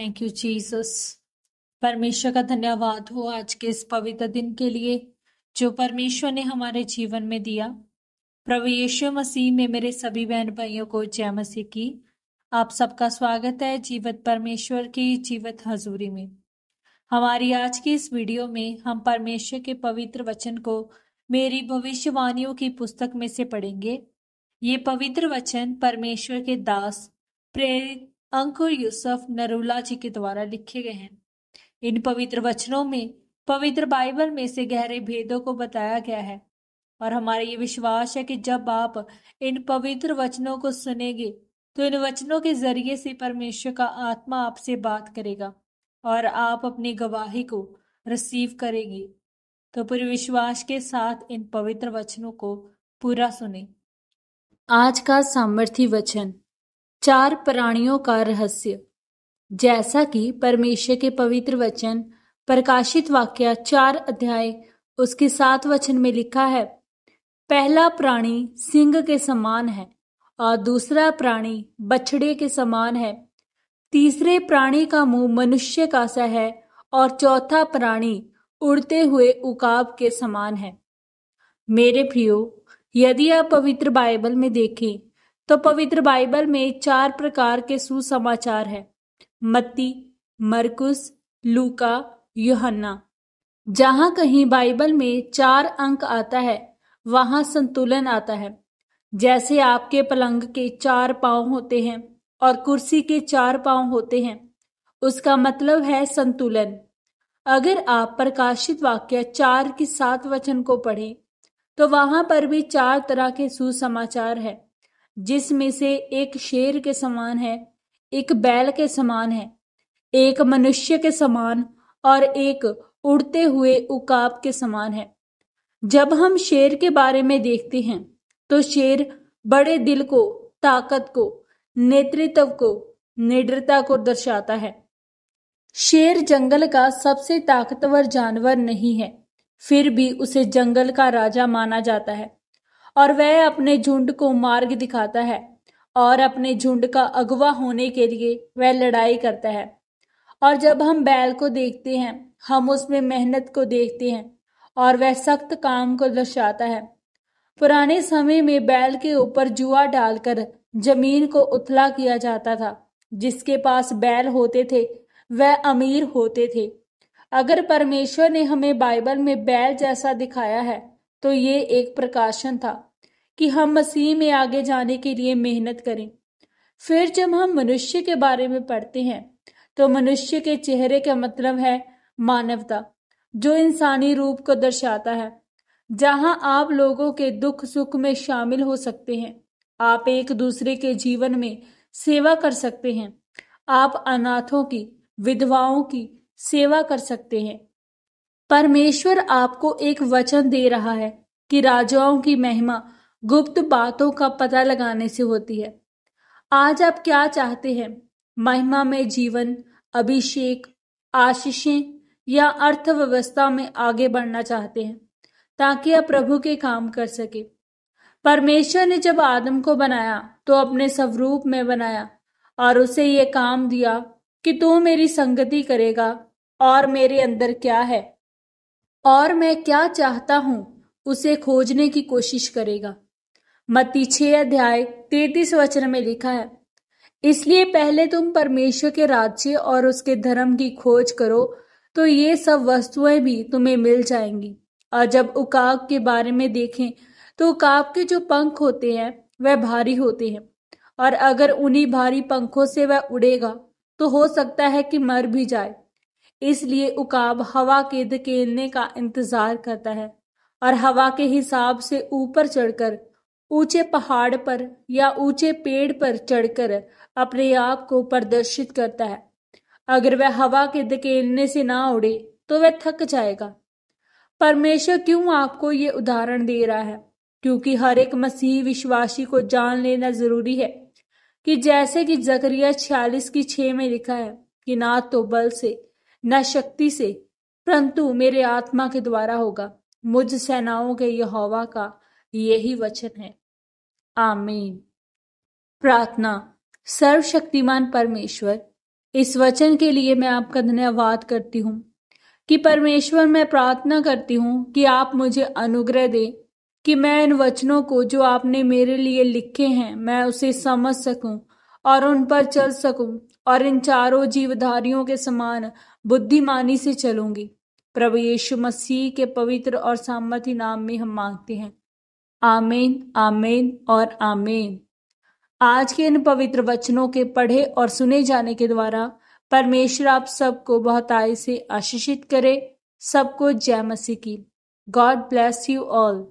Thank you Jesus. परमेश्वर का धन्यवाद हो आज के इस पवित्र दिन के लिए जो परमेश्वर ने हमारे जीवन में दिया। प्रभु यीशु मसीह में मेरे सभी बहन भाइयों को जय मसीह की। आप सबका स्वागत है जीवित परमेश्वर की जीवित हजूरी में। हमारी आज की इस वीडियो में हम परमेश्वर के पवित्र वचन को मेरी भविष्यवाणियों की पुस्तक में से पढ़ेंगे। ये पवित्र वचन परमेश्वर के दास प्रेरित अंकुर यूसुफ नरूला जी के द्वारा लिखे गए हैं। इन पवित्र वचनों में पवित्र बाइबल में से गहरे भेदों को बताया गया है और हमारा ये विश्वास है कि जब आप इन पवित्र वचनों को सुनेंगे तो इन वचनों के जरिए से परमेश्वर का आत्मा आपसे बात करेगा और आप अपनी गवाही को रिसीव करेंगे। तो पूरे विश्वास के साथ इन पवित्र वचनों को पूरा सुने। आज का सामर्थी वचन, 4 प्राणियों का रहस्य। जैसा कि परमेश्वर के पवित्र वचन प्रकाशित वाक्य 4 अध्याय उसके 7 वचन में लिखा है, पहला प्राणी सिंह के समान है और दूसरा प्राणी बछड़े के समान है। तीसरे प्राणी का मुंह मनुष्य का सा है और चौथा प्राणी उड़ते हुए उकाब के समान है। मेरे प्रियो, यदि आप पवित्र बाइबल में देखें तो पवित्र बाइबल में 4 प्रकार के सुसमाचार है। मत्ती, मरकुस, लूका, यूहन्ना। जहां कहीं बाइबल में 4 अंक आता है वहां संतुलन आता है। जैसे आपके पलंग के 4 पांव होते हैं और कुर्सी के 4 पांव होते हैं, उसका मतलब है संतुलन। अगर आप प्रकाशित वाक्य 4 की 7 वचन को पढ़ें तो वहां पर भी 4 तरह के सुसमाचार है, जिसमें से एक शेर के समान है, एक बैल के समान है, एक मनुष्य के समान और एक उड़ते हुए उकाब के समान है। जब हम शेर के बारे में देखते हैं तो शेर बड़े दिल को, ताकत को, नेतृत्व को, निडरता को दर्शाता है। शेर जंगल का सबसे ताकतवर जानवर नहीं है, फिर भी उसे जंगल का राजा माना जाता है और वह अपने झुंड को मार्ग दिखाता है और अपने झुंड का अगवा होने के लिए वह लड़ाई करता है। और जब हम बैल को देखते हैं, हम उसमें मेहनत को देखते हैं और वह सख्त काम को दर्शाता है। पुराने समय में बैल के ऊपर जुआ डालकर जमीन को उथला किया जाता था। जिसके पास बैल होते थे वह अमीर होते थे। अगर परमेश्वर ने हमें बाइबल में बैल जैसा दिखाया है तो ये एक प्रकाशन था कि हम मसीह में आगे जाने के लिए मेहनत करें। फिर जब हम मनुष्य के बारे में पढ़ते हैं तो मनुष्य के चेहरे का मतलब है मानवता, जो इंसानी रूप को दर्शाता है, जहां आप लोगों के दुख सुख में शामिल हो सकते हैं। आप एक दूसरे के जीवन में सेवा कर सकते हैं। आप अनाथों की, विधवाओं की सेवा कर सकते हैं। परमेश्वर आपको एक वचन दे रहा है कि राजाओं की महिमा गुप्त बातों का पता लगाने से होती है। आज आप क्या चाहते हैं? महिमा में जीवन, अभिषेक, आशीषें या अर्थव्यवस्था में आगे बढ़ना चाहते हैं ताकि आप प्रभु के काम कर सके। परमेश्वर ने जब आदम को बनाया तो अपने स्वरूप में बनाया और उसे ये काम दिया कि तू मेरी संगति करेगा और मेरे अंदर क्या है और मैं क्या चाहता हूं उसे खोजने की कोशिश करेगा। मत्ती 6 अध्याय 33 वचन में लिखा है, इसलिए पहले तुम परमेश्वर के राज्य और उसके धर्म की खोज करो तो ये सब वस्तुएं भी तुम्हें मिल जाएंगी। और जब उकाब के बारे में देखें तो उकाब के जो पंख होते हैं वह भारी होते हैं और अगर उन्हीं भारी पंखों से वह उड़ेगा तो हो सकता है कि मर भी जाए। इसलिए उकाब हवा के धकेलने का इंतजार करता है और हवा के हिसाब से ऊपर चढ़कर ऊंचे पहाड़ पर या ऊंचे पेड़ पर चढ़कर अपने आप को प्रदर्शित करता है। अगर वह हवा के धकेलने से ना उड़े तो वह थक जाएगा। परमेश्वर क्यों आपको ये उदाहरण दे रहा है? क्योंकि हर एक मसीह विश्वासी को जान लेना जरूरी है कि जैसे कि जकरिया 46:6 में लिखा है कि ना तो बल से न शक्ति से परंतु मेरे आत्मा के द्वारा होगा। मुझ सेनाओं के यहोवा का यही वचन है। आमीन। प्रार्थना। सर्वशक्तिमान परमेश्वर, इस वचन के लिए मैं आपका धन्यवाद करती हूँ कि परमेश्वर, मैं प्रार्थना करती हूँ कि आप मुझे अनुग्रह दें कि मैं इन वचनों को जो आपने मेरे लिए लिखे हैं मैं उसे समझ सकूं और उन पर चल सकूं और इन चारों जीवधारियों के समान बुद्धिमानी से चलूंगी। प्रभु यीशु मसीह के पवित्र और सामर्थी नाम में हम मांगते हैं, आमीन, आमीन और आमीन। आज के इन पवित्र वचनों के पढ़े और सुने जाने के द्वारा परमेश्वर आप सबको बहुतायत से आशीषित करे। सबको जय मसीह की। God bless you all.